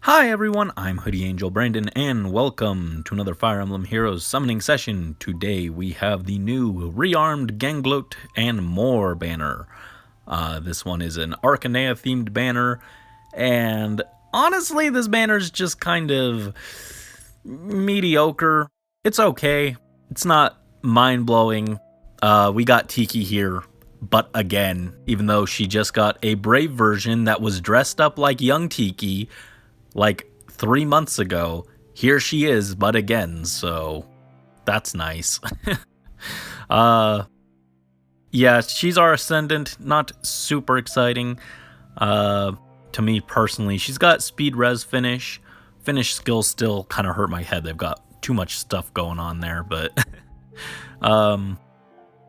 Hi everyone, I'm Hoodie Angel Brandon, and welcome to another Fire Emblem Heroes summoning session. Today we have the new Rearmed Ganglöt and More banner. This one is an Arcanea themed banner, and honestly this banner is just kind of mediocre. It's okay, it's not mind-blowing. We got Tiki here, but again, even though she just got a Brave version that was dressed up like young Tiki, like 3 months ago, here she is, but again, so that's nice. Yeah, she's our Ascendant, not super exciting, to me personally. She's got speed res finish skills still kind of hurt my head. They've got too much stuff going on there, but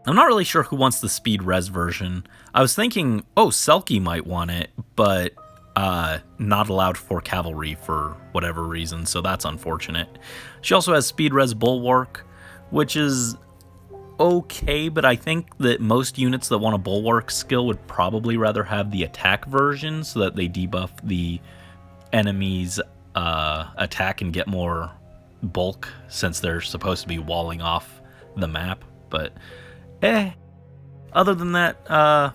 I'm not really sure who wants the speed res version. I was thinking, oh, Selkie might want it, but not allowed for cavalry for whatever reason, so that's unfortunate. She also has speed res bulwark, which is okay, but I think that most units that want a bulwark skill would probably rather have the attack version so that they debuff the enemy's attack and get more bulk, since they're supposed to be walling off the map. But other than that,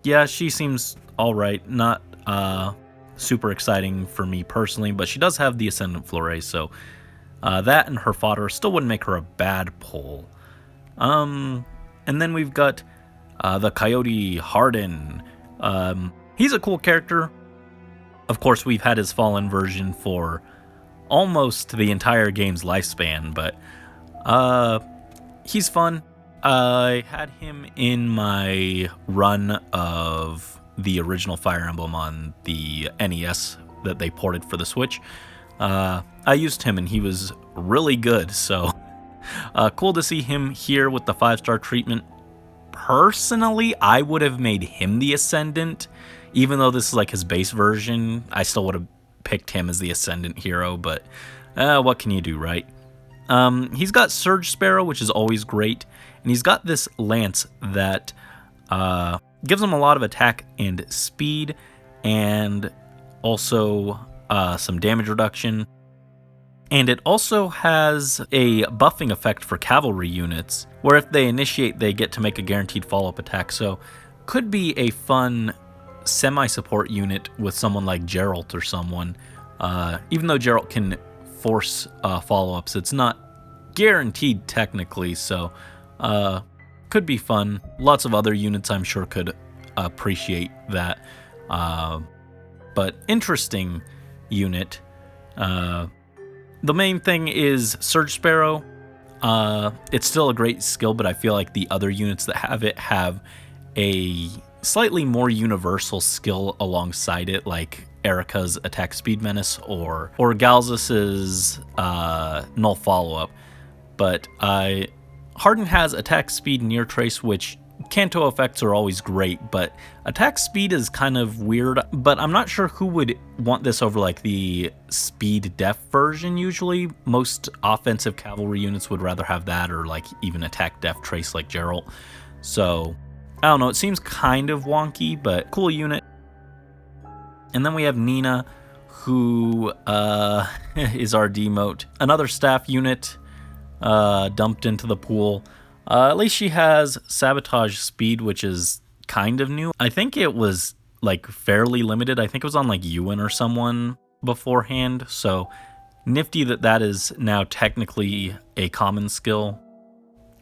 yeah, she seems alright. Not super exciting for me personally, but she does have the Ascendant Flore, so that and her fodder still wouldn't make her a bad pull. And then we've got the Coyote Harden. He's a cool character. Of course, we've had his Fallen version for almost the entire game's lifespan, but he's fun. I had him in my run of the original Fire Emblem on the NES that they ported for the Switch. I used him and he was really good, so cool to see him here with the 5-star treatment. Personally, I would have made him the Ascendant, even though this is like his base version. I still would have picked him as the Ascendant hero, but what can you do, right? He's got Surge Sparrow, which is always great, and he's got this lance that gives him a lot of attack and speed, and also some damage reduction. And it also has a buffing effect for cavalry units, where if they initiate, they get to make a guaranteed follow-up attack. So could be a fun semi-support unit with someone like Geralt or someone. Even though Geralt can force follow-ups, it's not guaranteed technically, so could be fun. Lots of other units I'm sure could appreciate that. But interesting unit. The main thing is Surge Sparrow. It's still a great skill, but I feel like the other units that have it have a slightly more universal skill alongside it, like Erika's Attack Speed Menace or Galzus's Null Follow-Up. But Harden has Attack Speed Near Trace, which Kanto effects are always great, but attack speed is kind of weird. But I'm not sure who would want this over like the speed def version. Usually most offensive cavalry units would rather have that, or like even attack def trace like Geralt. So I don't know, it seems kind of wonky, but cool unit. And then we have Nina, who is our demote, another staff unit dumped into the pool. At least she has Sabotage Speed, which is kind of new. I think it was like fairly limited. I think it was on like Ewan or someone beforehand. So nifty that that is now technically a common skill.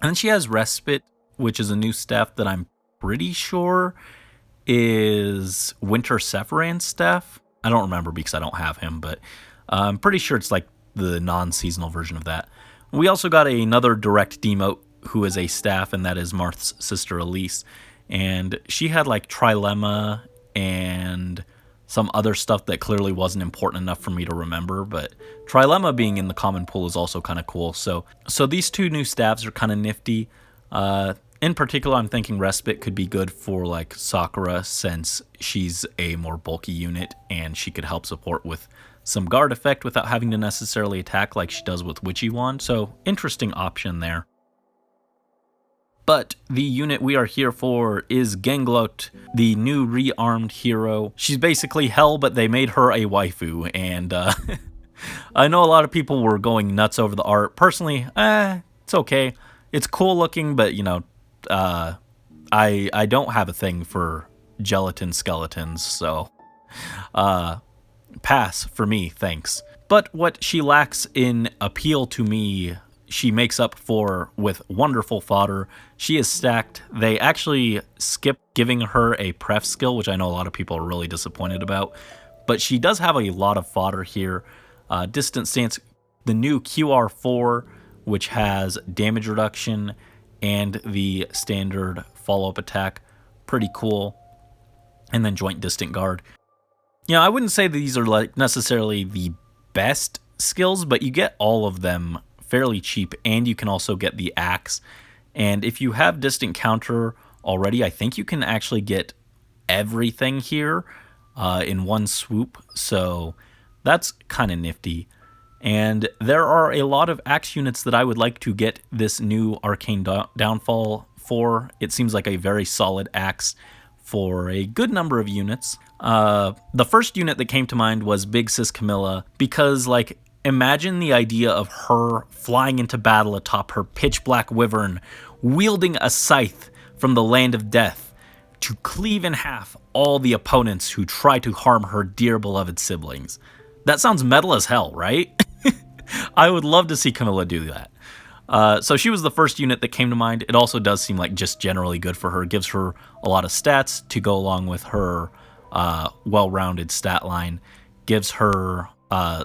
And then she has Respite, which is a new staff that I'm pretty sure is Winter Sephiran's staff. I don't remember because I don't have him, but I'm pretty sure it's like the non-seasonal version of that. We also got another direct demote who is a staff, and that is Marth's sister Elise. And she had like Trilemma and some other stuff that clearly wasn't important enough for me to remember, but Trilemma being in the common pool is also kind of cool. So these two new staffs are kind of nifty. In particular, I'm thinking Respite could be good for like Sakura, since she's a more bulky unit and she could help support with some guard effect without having to necessarily attack like she does with Witchy Wand. So interesting option there. But the unit we are here for is Ganglöt, the new rearmed hero. She's basically hell, but they made her a waifu, and I know a lot of people were going nuts over the art. Personally, it's okay. It's cool looking, but you know, I don't have a thing for gelatin skeletons, so pass for me, thanks. But what she lacks in appeal to me, she makes up for with wonderful fodder. She is stacked. They actually skipped giving her a pref skill, which I know a lot of people are really disappointed about. But she does have a lot of fodder here. Distance stance, the new QR4, which has damage reduction and the standard follow-up attack. Pretty cool. And then joint distant guard. You know, I wouldn't say these are like necessarily the best skills, but you get all of them fairly cheap, and you can also get the axe. And if you have distant counter already, I think you can actually get everything here in one swoop, so that's kind of nifty. And there are a lot of axe units that I would like to get this new arcane downfall for. It seems like a very solid axe for a good number of units. The first unit that came to mind was Big Sis Camilla, because like, imagine the idea of her flying into battle atop her pitch black wyvern, wielding a scythe from the land of death to cleave in half all the opponents who try to harm her dear beloved siblings. That sounds metal as hell, right? I would love to see Camilla do that. So she was the first unit that came to mind. It also does seem like just generally good for her. It gives her a lot of stats to go along with her well-rounded stat line. Gives her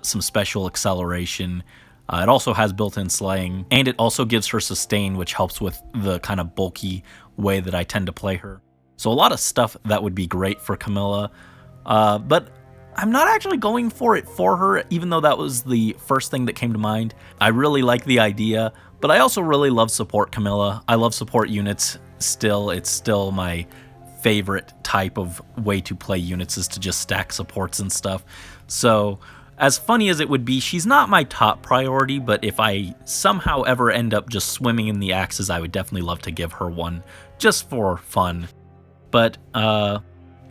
some special acceleration. It also has built-in slaying, and it also gives her sustain, which helps with the kind of bulky way that I tend to play her. So a lot of stuff that would be great for Camilla, but I'm not actually going for it for her, even though that was the first thing that came to mind. I really like the idea, but I also really love support Camilla. I love support units still. It's still my favorite type of way to play units, is to just stack supports and stuff. So as funny as it would be, she's not my top priority, but if I somehow ever end up just swimming in the axes, I would definitely love to give her one just for fun. But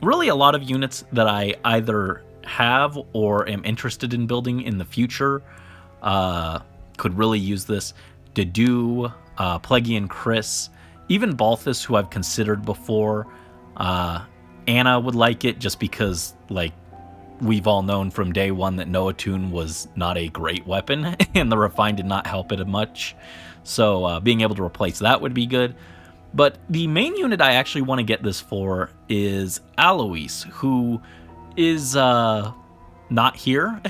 really a lot of units that I either have or am interested in building in the future could really use this. Dedu, Plaguean Chris, even Balthus, who I've considered before. Anna would like it just because, like, we've all known from day one that Noatune was not a great weapon, and the Refine did not help it much. So being able to replace that would be good. But the main unit I actually want to get this for is Alois, who is not here.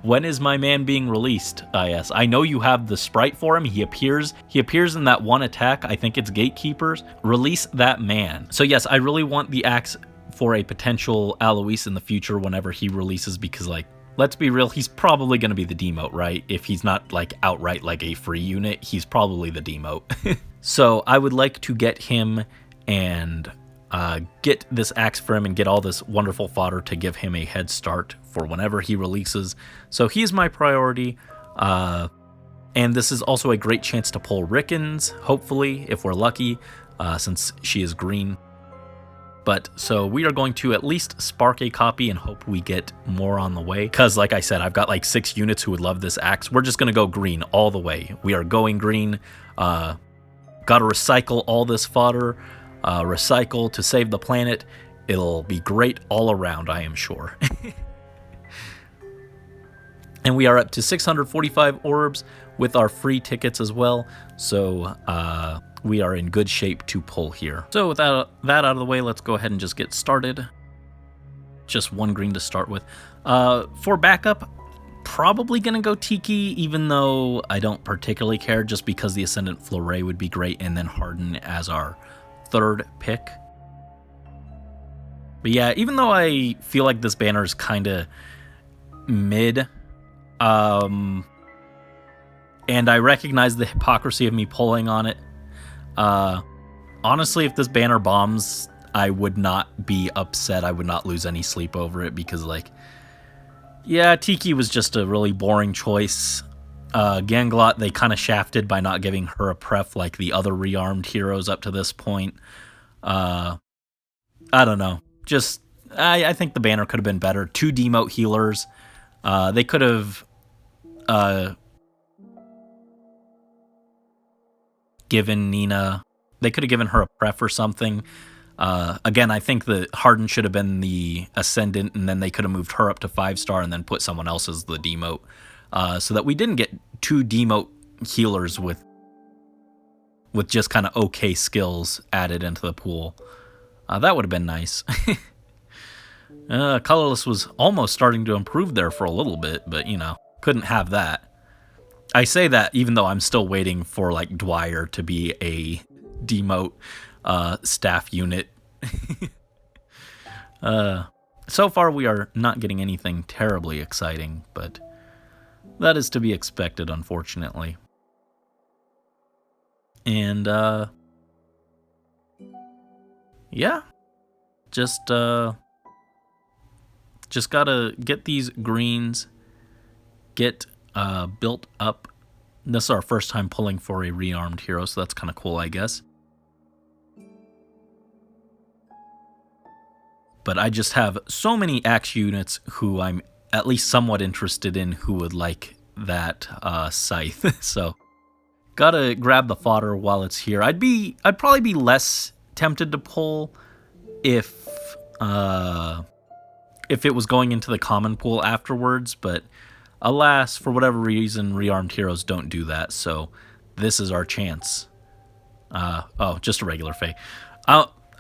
When is my man being released? Yes, I know you have the sprite for him. He appears in that one attack. I think it's Gatekeepers. Release that man. So yes, I really want the axe for a potential Alois in the future whenever he releases, because, like, let's be real, he's probably going to be the demote, right? If he's not like outright like a free unit, he's probably the demote. So I would like to get him and get this axe for him and get all this wonderful fodder to give him a head start for whenever he releases. So he's my priority. And this is also a great chance to pull Rickens, hopefully, if we're lucky, since she is green. But so we are going to at least spark a copy and hope we get more on the way. Because like I said, I've got like 6 units who would love this axe. We're just going to go green all the way. We are going green. Got to recycle all this fodder. Recycle to save the planet. It'll be great all around, I am sure. And we are up to 645 orbs with our free tickets as well. So we are in good shape to pull here. So with that out of the way, let's go ahead and just get started. Just 1 green to start with. For backup, probably going to go Tiki, even though I don't particularly care, just because the Ascendant Fleuret would be great, and then Harden as our 3rd pick. But yeah, even though I feel like this banner is kind of mid, and I recognize the hypocrisy of me pulling on it, honestly, if this banner bombs, I would not be upset. I would not lose any sleep over it, because, like, yeah, Tiki was just a really boring choice. Ganglöt, they kind of shafted by not giving her a pref like the other rearmed heroes up to this point. I don't know. Just, I think the banner could have been better. 2 demote healers. They could have given Nina, they could have given her a pref or something. Again, I think the Harden should have been the Ascendant, and then they could have moved her up to 5-star and then put someone else as the demote. So that we didn't get 2 demote healers with just kind of okay skills added into the pool. That would have been nice. Colorless was almost starting to improve there for a little bit, but, couldn't have that. I say that even though I'm still waiting for, like, Dwyer to be a demote staff unit. So far, we are not getting anything terribly exciting, but that is to be expected, unfortunately. And, yeah. Just gotta get these greens, get built up. This is our first time pulling for a rearmed hero, so that's kind of cool, I guess. But I just have so many axe units who I'm at least somewhat interested in who would like that scythe. So gotta grab the fodder while it's here. I'd probably be less tempted to pull if it was going into the common pool afterwards, but alas, for whatever reason, rearmed heroes don't do that, so this is our chance. Oh, just a regular Fae.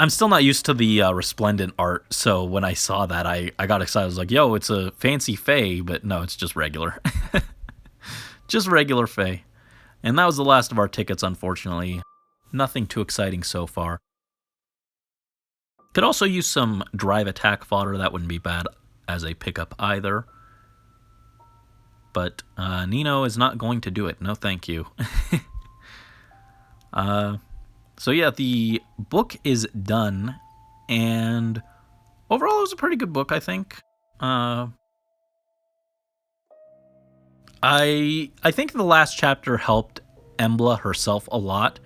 I'm still not used to the resplendent art, so when I saw that, I got excited. I was like, yo, it's a fancy Fae, but no, it's just regular. Just regular Fae. And that was the last of our tickets, unfortunately. Nothing too exciting so far. Could also use some drive attack fodder. That wouldn't be bad as a pickup either. But Nino is not going to do it. No, thank you. So yeah, the book is done, and overall it was a pretty good book, I think. I think the last chapter helped Embla herself a lot.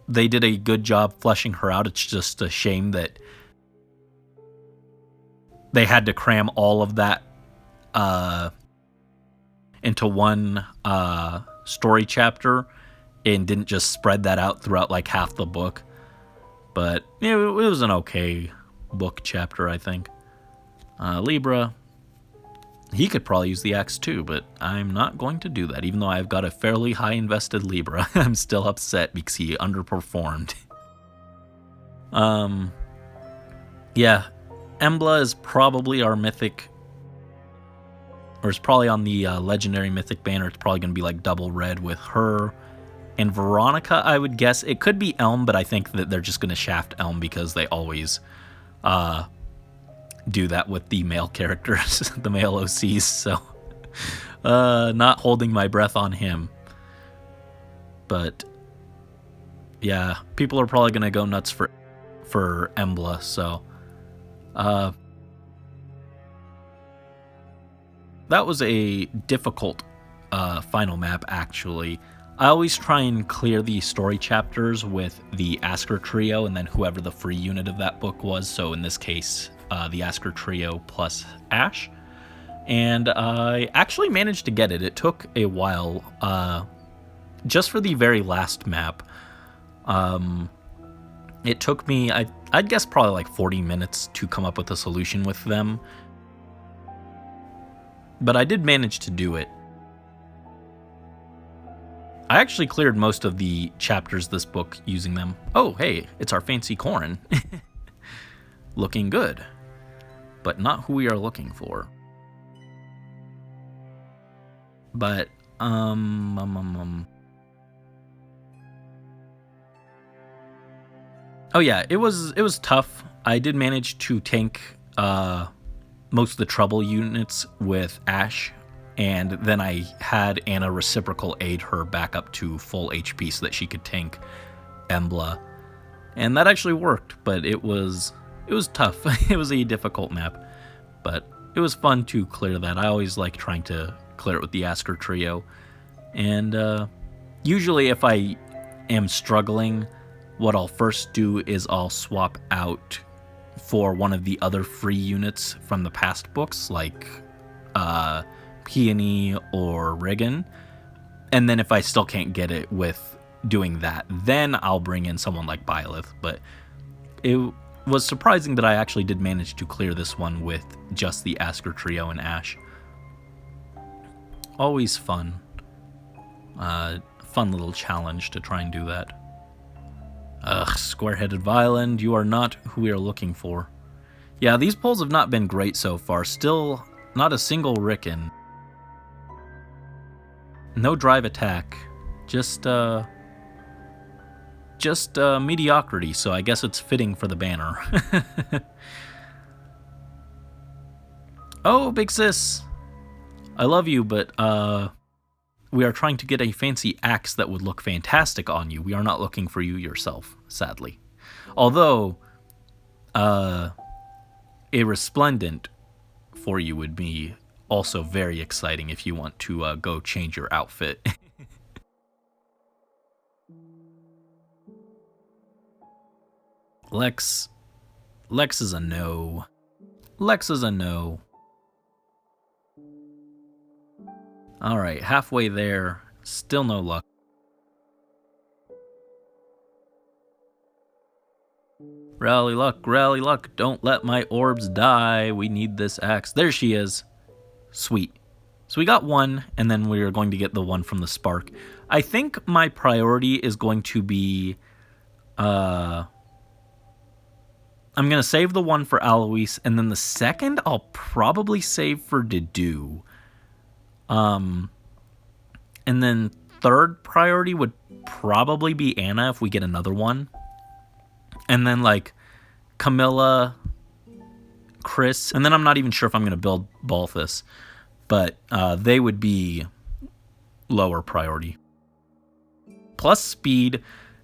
They did a good job fleshing her out. It's just a shame that they had to cram all of that into one story chapter and didn't just spread that out throughout like half the book. But it was an okay book chapter, I think. Libra, he could probably use the axe too, but I'm not going to do that. Even though I've got a fairly high invested Libra, I'm still upset because he underperformed. Yeah, Embla is probably our mythic, or it's probably on the legendary mythic banner. It's probably going to be like double red with her. And Veronica, I would guess. It could be Elm, but I think that they're just going to shaft Elm because they always do that with the male characters, the male OCs, so not holding my breath on him. But yeah, people are probably going to go nuts for Embla, so that was a difficult final map, actually. I always try and clear the story chapters with the Asker Trio and then whoever the free unit of that book was. So in this case, the Asker Trio plus Ash. And I actually managed to get it. It took a while, just for the very last map. It took me, I'd guess probably like 40 minutes to come up with a solution with them. But I did manage to do it. I actually cleared most of the chapters this book using them. Oh, hey, it's our fancy Corrin. Looking good, but not who we are looking for. But, oh yeah, it was tough. I did manage to tank most of the trouble units with Ash. And then I had Anna reciprocal aid her back up to full HP so that she could tank Embla. And that actually worked, but it was tough. It was a difficult map, but it was fun to clear that. I always like trying to clear it with the Asker trio. And usually if I am struggling, what I'll first do is I'll swap out for one of the other free units from the past books, like Peony or Riggin. And then if I still can't get it with doing that, then I'll bring in someone like Byleth. But it was surprising that I actually did manage to clear this one with just the Asker trio and Ash. Always fun. Fun little challenge to try and do that. Ugh, square-headed Violin, you are not who we are looking for. Yeah, these pulls have not been great so far. Still, not a single Ricken. No drive attack. Just mediocrity, so I guess it's fitting for the banner. Oh, Big Sis! I love you, but, we are trying to get a fancy axe that would look fantastic on you. We are not looking for you yourself, sadly. Although, a resplendent for you would be also very exciting if you want to go change your outfit. Lex is a no. Lex is a no. Alright, halfway there. Still no luck. Rally luck, rally luck. Don't let my orbs die. We need this axe. There she is. Sweet. So we got one, and then we're going to get the one from the spark. I think my priority is going to be... I'm going to save the one for Alois, and then the second I'll probably save for Dedue. And then third priority would probably be Anna if we get another one. And then, like, Camilla, Chris, and then I'm not even sure if I'm going to build Balthus, but they would be lower priority. Plus speed,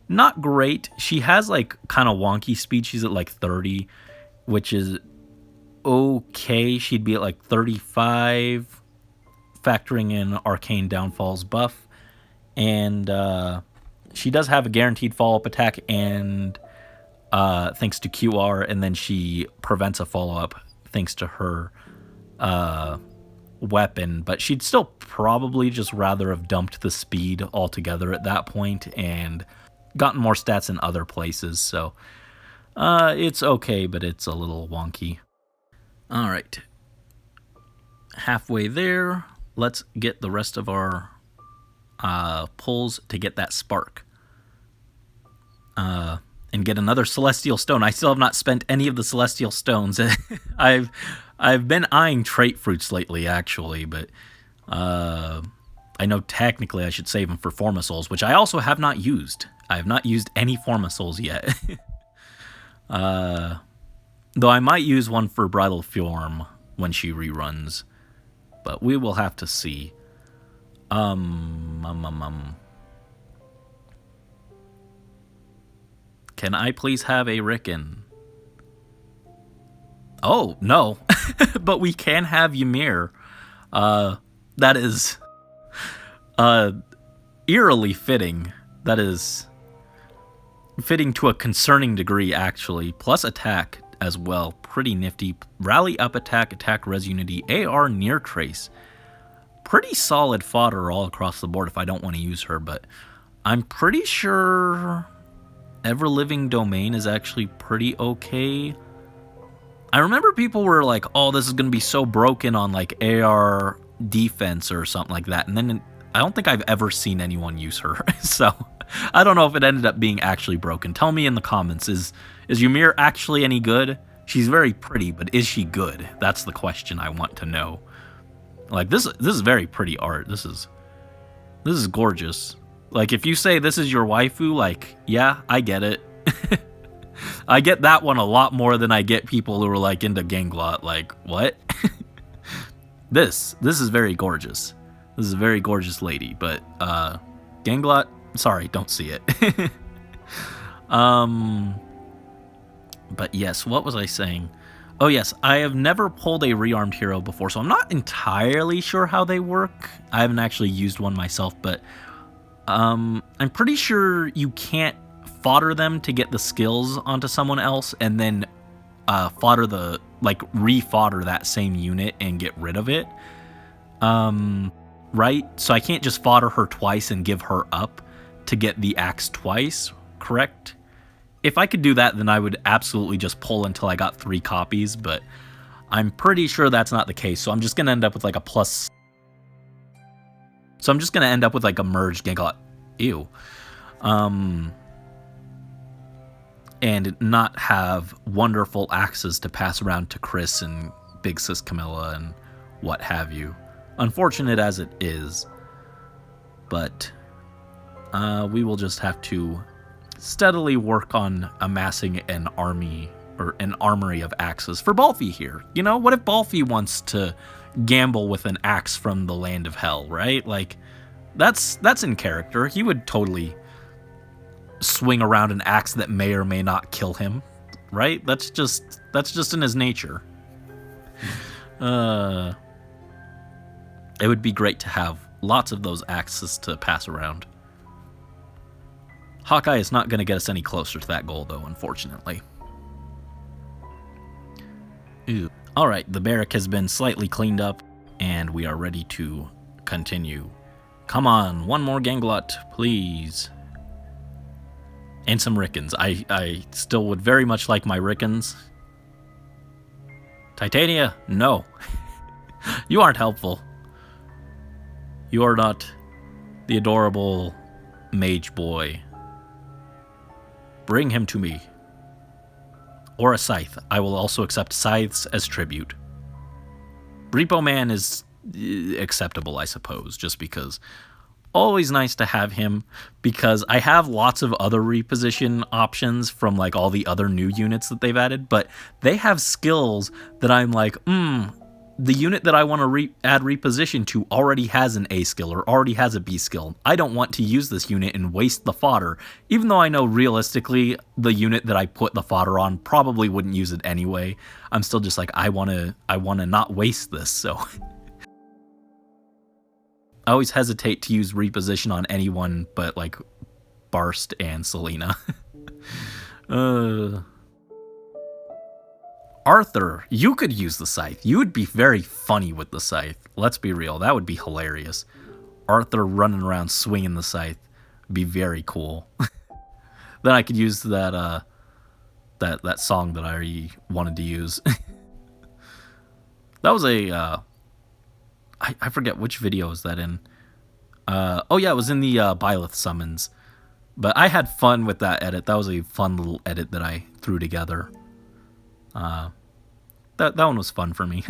not great. She has, like, kind of wonky speed. She's at, like, 30, which is okay. She'd be at, like, 35, factoring in Arcane Downfall's buff. And she does have a guaranteed follow-up attack, and thanks to QR, and then she prevents a follow-up thanks to her weapon, but she'd still probably just rather have dumped the speed altogether at that point and gotten more stats in other places, so it's okay, but it's a little wonky. Alright. Halfway there, let's get the rest of our pulls to get that spark. And get another Celestial Stone. I still have not spent any of the Celestial Stones. I've been eyeing trait fruits lately, actually, but I know technically I should save them for Formasouls, which I also have not used. I have not used any Formasouls yet. Though I might use one for Bridal Fjorm when she reruns, but we will have to see. Can I please have a Ricken? Oh, no. But we can have Ymir. That is eerily fitting. That is fitting to a concerning degree, actually. Plus attack as well. Pretty nifty. Rally up attack, attack res unity, AR near trace. Pretty solid fodder all across the board if I don't want to use her, but I'm pretty sure Ever-Living Domain is actually pretty okay. I remember people were like, oh, this is going to be so broken on like AR defense or something like that, and then I don't think I've ever seen anyone use her, so I don't know if it ended up being actually broken. Tell me in the comments, is Ymir actually any good? She's very pretty, but is she good? That's the question I want to know. Like, this is very pretty art. This is gorgeous. Like, if you say this is your waifu, like, yeah, I get it. I get that one a lot more than I get people who are, like, into Ganglöt. Like, what? This is very gorgeous. This is a very gorgeous lady, but, Ganglöt, sorry, don't see it. But yes, what was I saying? Oh yes, I have never pulled a rearmed hero before, so I'm not entirely sure how they work. I haven't actually used one myself, but I'm pretty sure you can't fodder them to get the skills onto someone else and then re-fodder that same unit and get rid of it. Right? So I can't just fodder her twice and give her up to get the axe twice, correct? If I could do that, then I would absolutely just pull until I got 3 copies, but I'm pretty sure that's not the case, so I'm just going to end up with like a plus... So I'm just going to end up with like a merged Ganglöt. Ew. And not have wonderful axes to pass around to Chris and Big Sis Camilla and what have you. Unfortunate as it is, but we will just have to steadily work on amassing an army or an armory of axes for Balfi here. You know, what if Balfi wants to gamble with an axe from the land of hell, right? Like, that's in character. He would totally swing around an axe that may or may not kill him, right? That's just in his nature. It would be great to have lots of those axes to pass around. Hawkeye is not going to get us any closer to that goal, though, unfortunately. Ew. Alright, the barrack has been slightly cleaned up, and we are ready to continue. Come on, one more Ganglöt, please. And some Rickons. I still would very much like my Rickons. Titania, no. You aren't helpful. You are not the adorable mage boy. Bring him to me. Or a scythe. I will also accept scythes as tribute. Repo Man is acceptable, I suppose, just because. Always nice to have him, because I have lots of other reposition options from like all the other new units that they've added, but they have skills that I'm like, the unit that I want to add reposition to already has an A skill or already has a B skill. I don't want to use this unit and waste the fodder, even though I know realistically the unit that I put the fodder on probably wouldn't use it anyway. I'm still just like, I want to not waste this, so... I always hesitate to use reposition on anyone but like Barst and Selena. Arthur, you could use the scythe. You would be very funny with the scythe. Let's be real, that would be hilarious. Arthur running around swinging the scythe would be very cool. Then I could use that that song that I already wanted to use. That was a I forget which video was that in. Oh yeah, it was in the Byleth summons. But I had fun with that edit. That was a fun little edit that I threw together. That one was fun for me.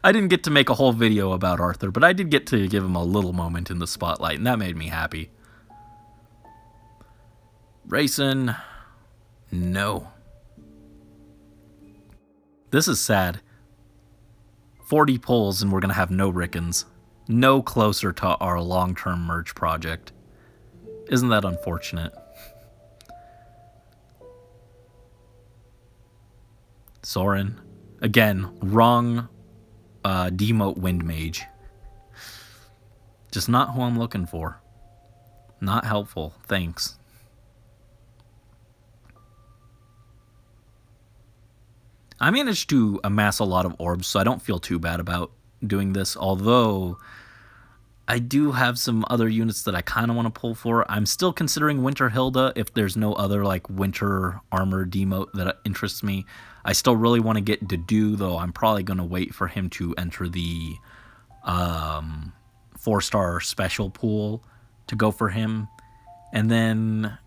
I didn't get to make a whole video about Arthur, but I did get to give him a little moment in the spotlight, and that made me happy. Racing. No. This is sad. 40 pulls and we're going to have no Rickons. No closer to our long-term merge project. Isn't that unfortunate? Soren. Again, wrong demote Wind Mage. Just not who I'm looking for. Not helpful. Thanks. I managed to amass a lot of orbs, so I don't feel too bad about doing this, although I do have some other units that I kind of want to pull for. I'm still considering Winter Hilda if there's no other like winter armor demote that interests me. I still really want to get Dedu, though I'm probably going to wait for him to enter the 4-star special pool to go for him. And then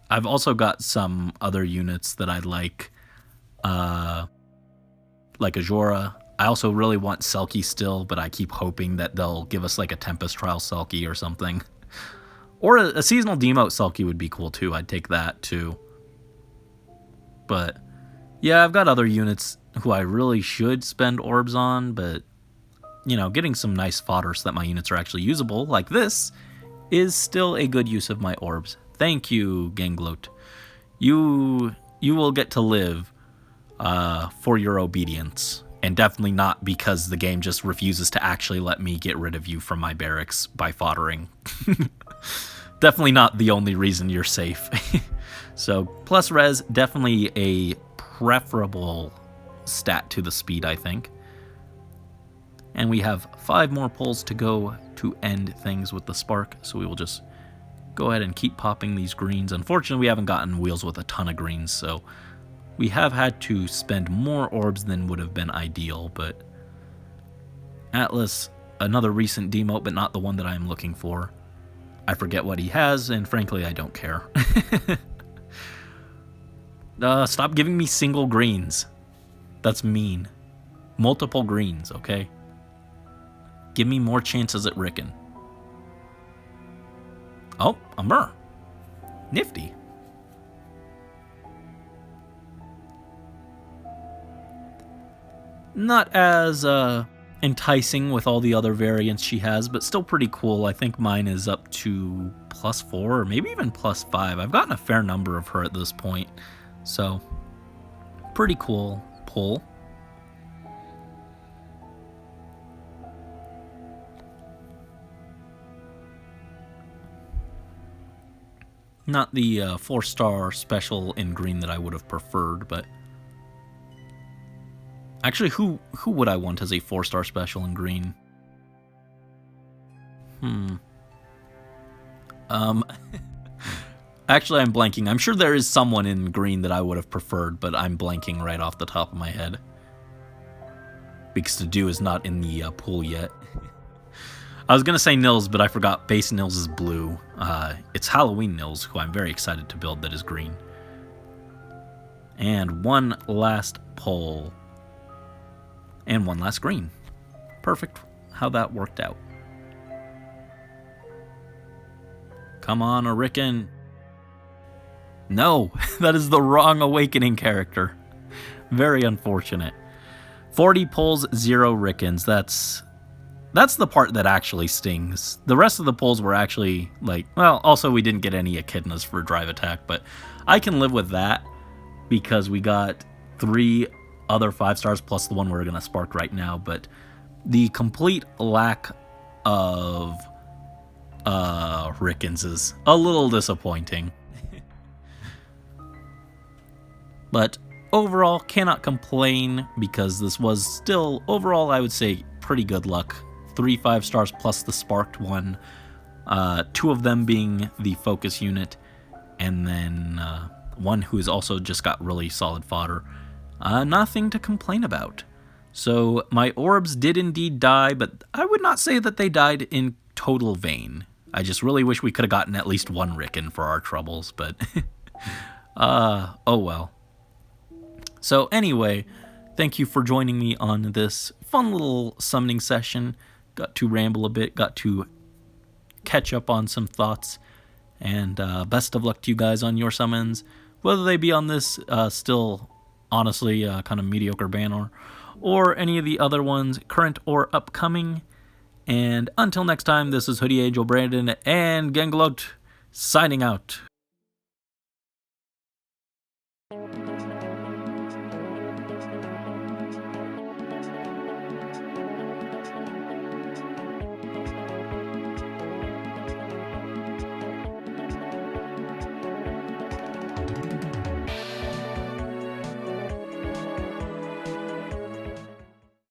I've also got some other units that I like Azura. I also really want Selkie still, but I keep hoping that they'll give us like a Tempest Trial Selkie or something. Or a seasonal demote Selkie would be cool too. I'd take that too. But yeah, I've got other units who I really should spend orbs on, but you know, getting some nice fodder so that my units are actually usable, like this, is still a good use of my orbs. Thank you, Ganglöt. You will get to live for your obedience. And definitely not because the game just refuses to actually let me get rid of you from my barracks by foddering. Definitely not the only reason you're safe. So, plus res, definitely a preferable stat to the speed, I think. And we have 5 more pulls to go to end things with the spark, so we will just go ahead and keep popping these greens. Unfortunately, we haven't gotten wheels with a ton of greens, so we have had to spend more orbs than would have been ideal, but Atlas, another recent demote, but not the one that I'm looking for. I forget what he has, and frankly, I don't care. Stop giving me single greens. That's mean. Multiple greens, okay? Give me more chances at Rickon. Oh, a Myrrh. Nifty. Not as enticing with all the other variants she has, but still pretty cool. I think mine is up to +4 or maybe even +5. I've gotten a fair number of her at this point, so pretty cool pull. Not the 4-star special in green that I would have preferred, but actually, who would I want as a 4-star special in green? Actually, I'm blanking. I'm sure there is someone in green that I would have preferred, but I'm blanking right off the top of my head. Because the Dew is not in the pool yet. I was going to say Nils, but I forgot base Nils is blue. It's Halloween Nils, who I'm very excited to build, that is green. And one last pull. And one last green. Perfect how that worked out. Come on, Rickon. No, that is the wrong Awakening character. Very unfortunate. 40 pulls, 0 Rickons. That's the part that actually stings. The rest of the pulls were actually, like, well, also we didn't get any echidnas for drive attack, but I can live with that because we got 3 other 5 stars plus the one we're going to spark right now, but the complete lack of Rickons is a little disappointing. But overall, cannot complain because this was still, overall, I would say pretty good luck. 3 5 stars plus the sparked one, 2 of them being the focus unit, and then one who has also just got really solid fodder. Nothing to complain about. So my orbs did indeed die, but I would not say that they died in total vain. I just really wish we could have gotten at least 1 Rickon for our troubles, but oh well. So anyway, thank you for joining me on this fun little summoning session. Got to ramble a bit, got to catch up on some thoughts, and best of luck to you guys on your summons, whether they be on this still honestly kind of mediocre banner, or any of the other ones, current or upcoming. And until next time, this is Hoodie Angel Brandon and Ganglöt signing out.